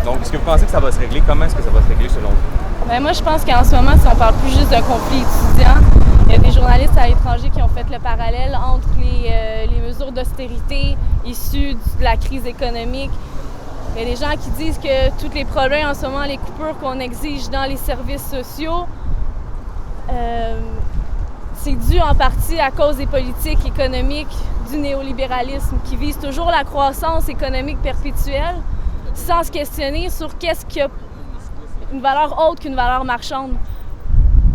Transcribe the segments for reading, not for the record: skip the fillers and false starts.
Donc, est-ce que vous pensez que ça va se régler? Comment est-ce que ça va se régler selon vous? Ben moi, je pense qu'en ce moment, si on parle plus juste d'un conflit étudiant, il y a des journalistes à l'étranger qui ont fait le parallèle entre les mesures d'austérité issues de la crise économique. Il y a des gens qui disent que tous les problèmes en ce moment, les coupures qu'on exige dans les services sociaux, c'est dû en partie à cause des politiques économiques du néolibéralisme qui vise toujours la croissance économique perpétuelle sans se questionner sur qu'est-ce qui a une valeur autre qu'une valeur marchande.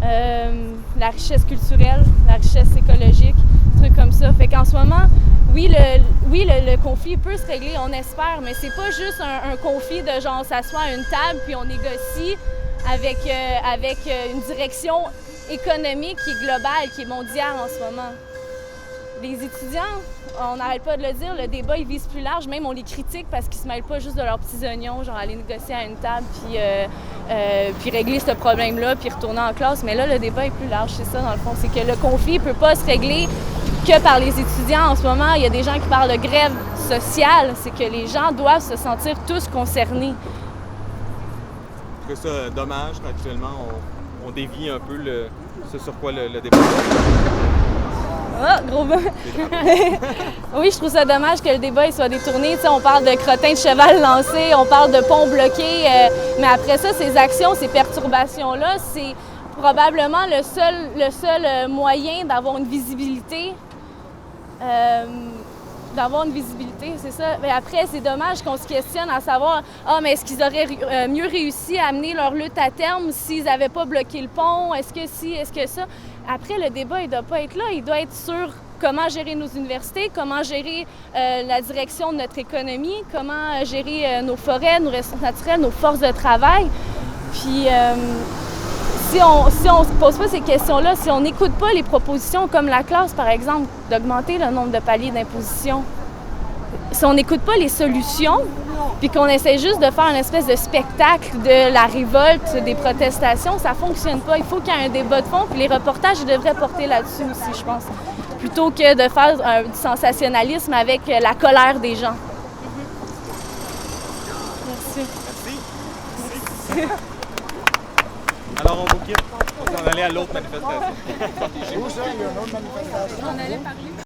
La richesse culturelle, la richesse écologique, des trucs comme ça. Fait qu'en ce moment, oui, le conflit peut se régler, on espère, mais c'est pas juste un conflit de genre s'asseoir à une table puis on négocie avec une direction économique qui est globale, qui est mondiale en ce moment. Les étudiants, on n'arrête pas de le dire, le débat il vise plus large, même on les critique parce qu'ils se mêlent pas juste de leurs petits oignons, genre aller négocier à une table puis régler ce problème-là puis retourner en classe. Mais là, le débat est plus large, c'est ça dans le fond, c'est que le conflit peut pas se régler que par les étudiants. En ce moment, il y a des gens qui parlent de grève sociale, c'est que les gens doivent se sentir tous concernés. Je trouve ça dommage qu'actuellement on dévie un peu ce sur quoi le débat. Ah, gros bas! Oui, je trouve ça dommage que le débat il soit détourné. T'sais, on parle de crottin de cheval lancé, on parle de pont bloqué, mais après ça, ces actions, ces perturbations-là, c'est probablement le seul moyen d'avoir une visibilité. C'est ça. Mais après, c'est dommage qu'on se questionne à savoir mais est-ce qu'ils auraient mieux réussi à amener leur lutte à terme s'ils n'avaient pas bloqué le pont? Est-ce que si, est-ce que ça? Après, le débat, il ne doit pas être là. Il doit être sur comment gérer nos universités, comment gérer la direction de notre économie, comment gérer nos forêts, nos ressources naturelles, nos forces de travail. Puis si on ne se pose pas ces questions-là, si on n'écoute pas les propositions comme la classe, par exemple, d'augmenter le nombre de paliers d'imposition, si on n'écoute pas les solutions, puis qu'on essaie juste de faire une espèce de spectacle de la révolte, des protestations, ça ne fonctionne pas. Il faut qu'il y ait un débat de fond, puis les reportages ils devraient porter là-dessus aussi, je pense, plutôt que de faire du sensationnalisme avec la colère des gens. Merci. Merci. Alors, on vous quitte. On s'en allait à l'autre manifestation. C'est où ça? Il y a une autre manifestation? On allait parler.